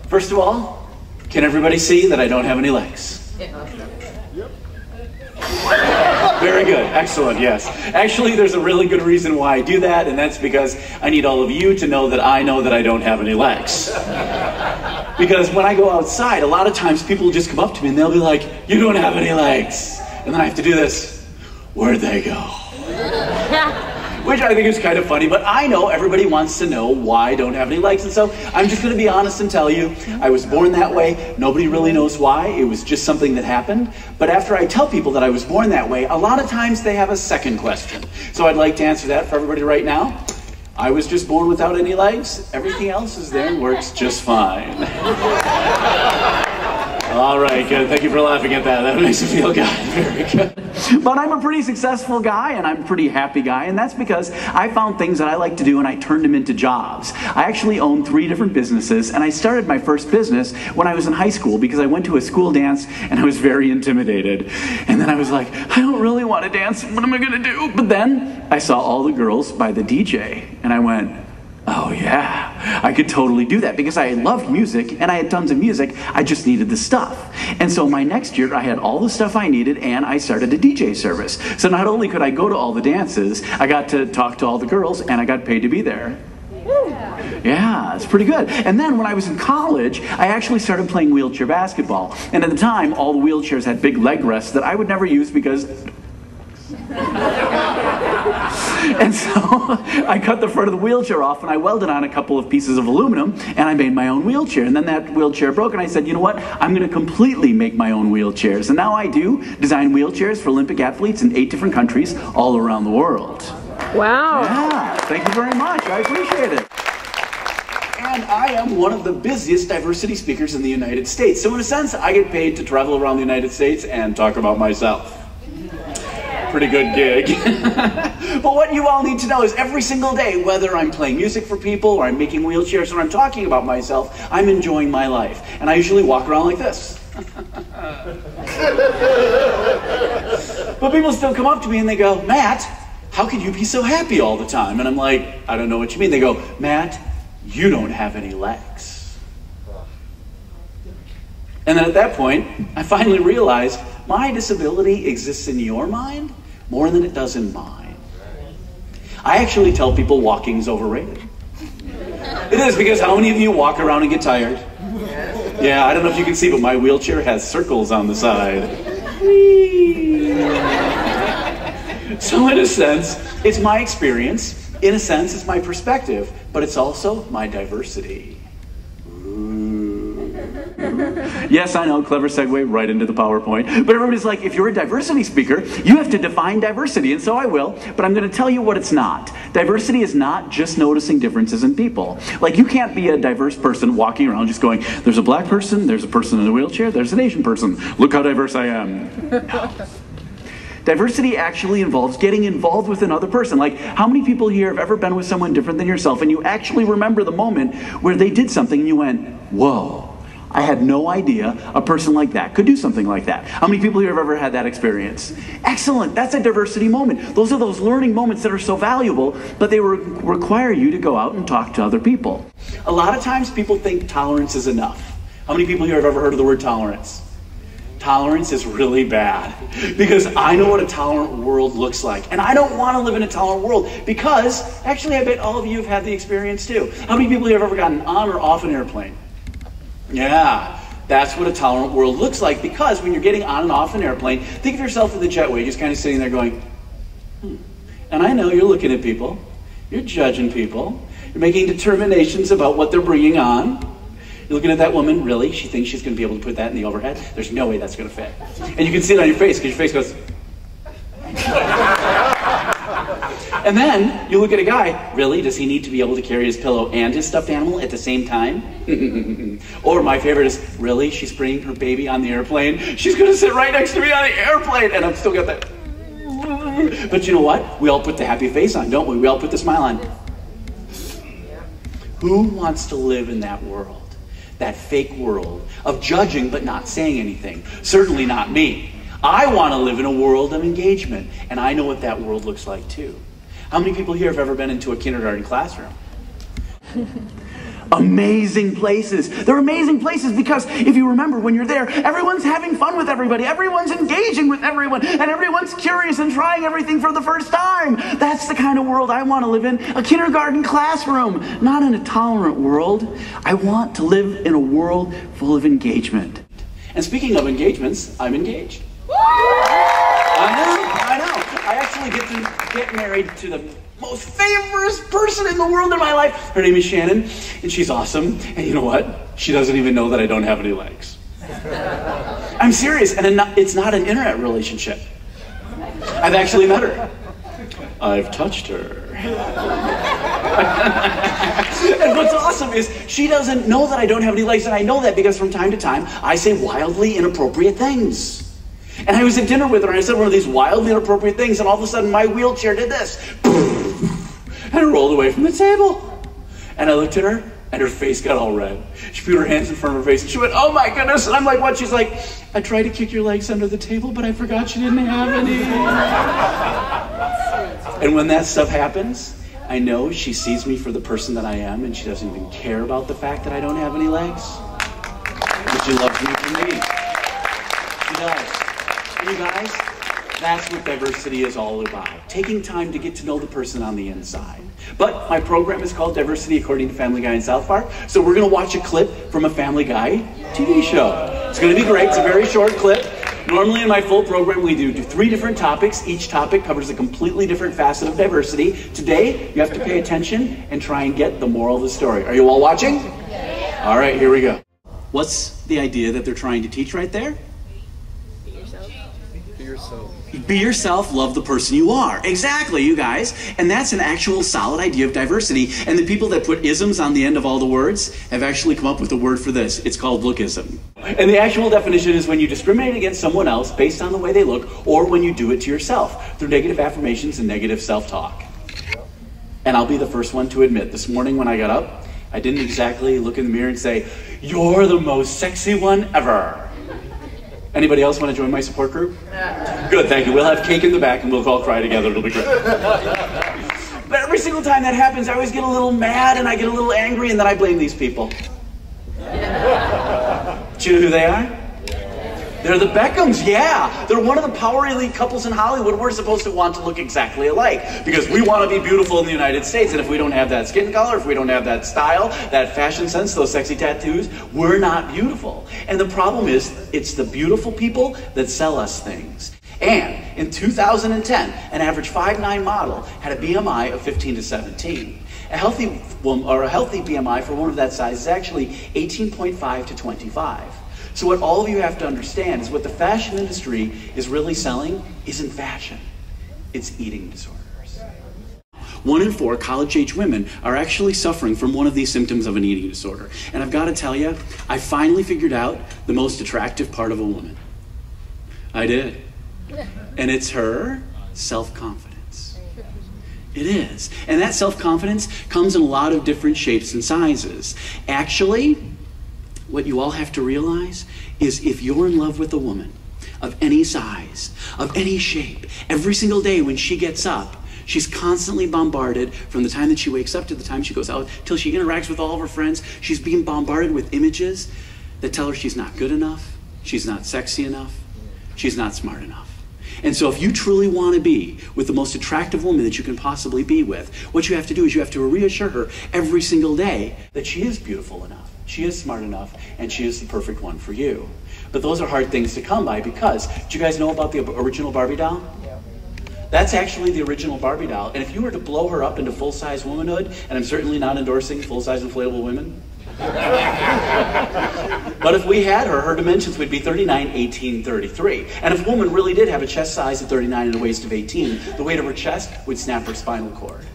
First of all, can everybody see that I don't have any legs? Yep. Very good, excellent, yes. Actually, there's a really good reason why I do that, and that's because I need all of you to know that I don't have any legs. Because when I go outside, a lot of times people will just come up to me and they'll be like, "You don't have any legs." And then I have to do this. Where'd they go? Which I think is kind of funny, but I know everybody wants to know why I don't have any legs, and so I'm just going to be honest and tell you, I was born that way. Nobody really knows why. It was just something that happened. But after I tell people that I was born that way, a lot of times they have a second question. So I'd like to answer that for everybody right now. I was just born without any legs. Everything else is there and works just fine. All right, good. Thank you for laughing at that. That makes me feel good. Very good. But I'm a pretty successful guy, and I'm a pretty happy guy, and that's because I found things that I like to do, and I turned them into jobs. I actually own 3 different businesses, and I started my first business when I was in high school because I went to a school dance, and I was very intimidated. And then I was like, I don't really want to dance. What am I going to do? But then I saw all the girls by the DJ, and I went, oh yeah, I could totally do that because I loved music and I had tons of music. I just needed the stuff. And so my next year I had all the stuff I needed and I started a DJ service. So not only could I go to all the dances, I got to talk to all the girls and I got paid to be there. Yeah, it's pretty good. And then when I was in college, I actually started playing wheelchair basketball. And at the time, all the wheelchairs had big leg rests that I would never use because... And so I cut the front of the wheelchair off and I welded on a couple of pieces of aluminum and I made my own wheelchair. And then that wheelchair broke and I said, you know what? I'm going to completely make my own wheelchairs. And now I do design wheelchairs for Olympic athletes in 8 different countries all around the world. Wow. Yeah, thank you very much. I appreciate it. And I am one of the busiest diversity speakers in the United States. So in a sense, I get paid to travel around the United States and talk about myself. Pretty good gig. But what you all need to know is every single day, whether I'm playing music for people or I'm making wheelchairs or I'm talking about myself, I'm enjoying my life. And I usually walk around like this. But people still come up to me and they go, Matt, how can you be so happy all the time? And I'm like, I don't know what you mean. They go, Matt, you don't have any legs. And then at that point, I finally realized my disability exists in your mind more than it does in mine. I actually tell people walking's overrated. It is, because how many of you walk around and get tired? Yeah, I don't know if you can see, but my wheelchair has circles on the side. So in a sense, it's my experience. In a sense, it's my perspective, but it's also my diversity. Yes, I know, clever segue right into the PowerPoint. But everybody's like, if you're a diversity speaker, you have to define diversity, and so I will, but I'm going to tell you what it's not. Diversity is not just noticing differences in people. Like, you can't be a diverse person walking around just going, there's a black person, there's a person in a wheelchair, there's an Asian person. Look how diverse I am. No. Diversity actually involves getting involved with another person. Like, how many people here have ever been with someone different than yourself and you actually remember the moment where they did something and you went, whoa. I had no idea a person like that could do something like that. How many people here have ever had that experience? Excellent, that's a diversity moment. Those are those learning moments that are so valuable, but they require you to go out and talk to other people. A lot of times people think tolerance is enough. How many people here have ever heard of the word tolerance? Tolerance is really bad, because I know what a tolerant world looks like, and I don't want to live in a tolerant world, because, actually I bet all of you have had the experience too. How many people here have ever gotten on or off an airplane? Yeah, that's what a tolerant world looks like, because when you're getting on and off an airplane, think of yourself in the jetway, just kind of sitting there going, And I know you're looking at people, you're judging people, you're making determinations about what they're bringing on. You're looking at that woman, really? She thinks she's going to be able to put that in the overhead? There's no way that's going to fit. And you can see it on your face, because your face goes... And then you look at a guy, really? Does he need to be able to carry his pillow and his stuffed animal at the same time? Or my favorite is, really? She's bringing her baby on the airplane? She's going to sit right next to me on the airplane! And I've still got that... But you know what? We all put the happy face on, don't we? We all put the smile on. Who wants to live in that world? That fake world of judging but not saying anything? Certainly not me. I want to live in a world of engagement, and I know what that world looks like too. How many people here have ever been into a kindergarten classroom? Amazing places. They're amazing places because if you remember when you're there, everyone's having fun with everybody, everyone's engaging with everyone, and everyone's curious and trying everything for the first time. That's the kind of world I want to live in. A kindergarten classroom, not in a tolerant world. I want to live in a world full of engagement. And speaking of engagements, I'm engaged. I know. I actually get to get married to the most famous person in the world in my life. Her name is Shannon, and she's awesome. And you know what? She doesn't even know that I don't have any legs. I'm serious, and it's not an internet relationship. I've actually met her. I've touched her. And what's awesome is she doesn't know that I don't have any legs, and I know that because from time to time I say wildly inappropriate things. And I was at dinner with her, and I said one of these wildly inappropriate things, and all of a sudden my wheelchair did this. And it rolled away from the table. And I looked at her, and her face got all red. She put her hands in front of her face, and she went, "Oh my goodness." And I'm like, "What?" She's like, "I tried to kick your legs under the table, but I forgot you didn't have any." And when that stuff happens, I know she sees me for the person that I am, and she doesn't even care about the fact that I don't have any legs. But she loves me for me. She does. You guys, that's what diversity is all about. Taking time to get to know the person on the inside. But my program is called Diversity According to Family Guy and South Park. So we're going to watch a clip from a Family Guy TV show. It's going to be great. It's a very short clip. Normally in my full program we do 3 different topics. Each topic covers a completely different facet of diversity. Today you have to pay attention and try and get the moral of the story. Are you all watching? Yeah. All right, here we go. What's the idea that they're trying to teach right there? Be yourself, love the person you are. Exactly, you guys. And that's an actual solid idea of diversity. And the people that put isms on the end of all the words have actually come up with a word for this. It's called lookism. And the actual definition is when you discriminate against someone else based on the way they look, or when you do it to yourself through negative affirmations and negative self-talk. And I'll be the first one to admit, this morning when I got up, I didn't exactly look in the mirror and say, "You're the most sexy one ever." Anybody else want to join my support group? Good, thank you. We'll have cake in the back and we'll all cry together. It'll be great. But every single time that happens, I always get a little mad and I get a little angry, and then I blame these people. Do you know who they are? They're the Beckhams, yeah. They're one of the power elite couples in Hollywood. We're supposed to want to look exactly alike because we want to be beautiful in the United States. And if we don't have that skin color, if we don't have that style, that fashion sense, those sexy tattoos, we're not beautiful. And the problem is, it's the beautiful people that sell us things. And in 2010, an average 5'9" model had a BMI of 15 to 17. A healthy BMI for one of that size is actually 18.5 to 25. So what all of you have to understand is what the fashion industry is really selling isn't fashion, it's eating disorders. 1 in 4 college-age women are actually suffering from one of these symptoms of an eating disorder. And I've got to tell you, I finally figured out the most attractive part of a woman. I did. And it's her self-confidence. It is. And that self-confidence comes in a lot of different shapes and sizes. Actually, what you all have to realize is if you're in love with a woman of any size, of any shape, every single day when she gets up, she's constantly bombarded from the time that she wakes up to the time she goes out till she interacts with all of her friends. She's being bombarded with images that tell her she's not good enough, she's not sexy enough, she's not smart enough. And so if you truly want to be with the most attractive woman that you can possibly be with, what you have to do is you have to reassure her every single day that she is beautiful enough, she is smart enough, and she is the perfect one for you. But those are hard things to come by because, do you guys know about the original Barbie doll? Yeah. That's actually the original Barbie doll. And if you were to blow her up into full-size womanhood, and I'm certainly not endorsing full-size inflatable women, but if we had her, her dimensions would be 39, 18, 33. And if a woman really did have a chest size of 39 and a waist of 18, the weight of her chest would snap her spinal cord.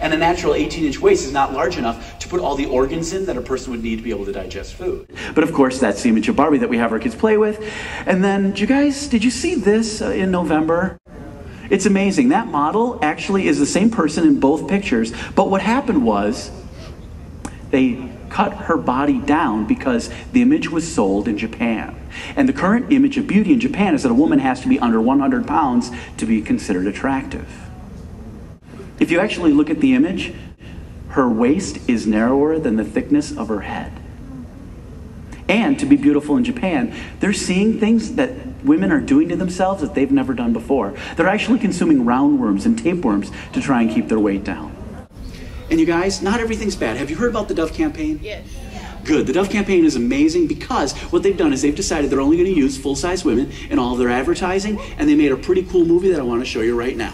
And a natural 18-inch waist is not large enough to put all the organs in that a person would need to be able to digest food. But of course, that's the image of Barbie that we have our kids play with. And then, did you see this in November? It's amazing. That model actually is the same person in both pictures. But what happened was, they cut her body down because the image was sold in Japan. And the current image of beauty in Japan is that a woman has to be under 100 pounds to be considered attractive. If you actually look at the image, Her waist is narrower than the thickness of her head. And to be beautiful in Japan, they're seeing things that women are doing to themselves that they've never done before. They're actually consuming roundworms and tapeworms to try and keep their weight down. And you guys, not everything's bad. Have you heard about the Dove campaign? Yes. Good. The Dove campaign is amazing because what they've done is they've decided they're only going to use full-size women in all of their advertising, and they made a pretty cool movie that I want to show you right now.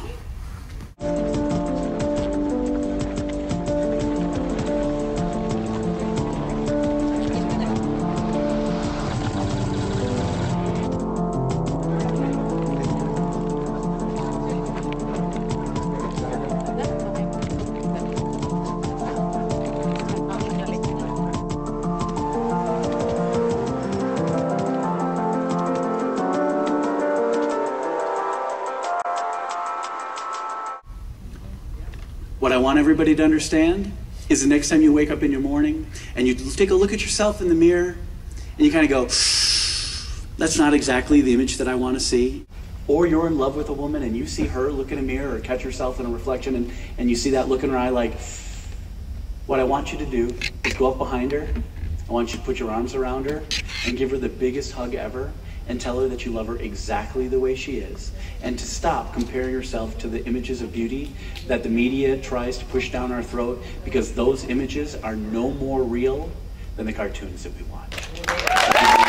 What I want everybody to understand is the next time you wake up in your morning and you take a look at yourself in the mirror and you kind of go, that's not exactly the image that I want to see. Or you're in love with a woman and you see her look in a mirror or catch yourself in a reflection and you see that look in her eye like, what I want you to do is go up behind her. I want you to put your arms around her and give her the biggest hug ever and tell her that you love her exactly the way she is, and to stop comparing yourself to the images of beauty that the media tries to push down our throat, because those images are no more real than the cartoons that we watch.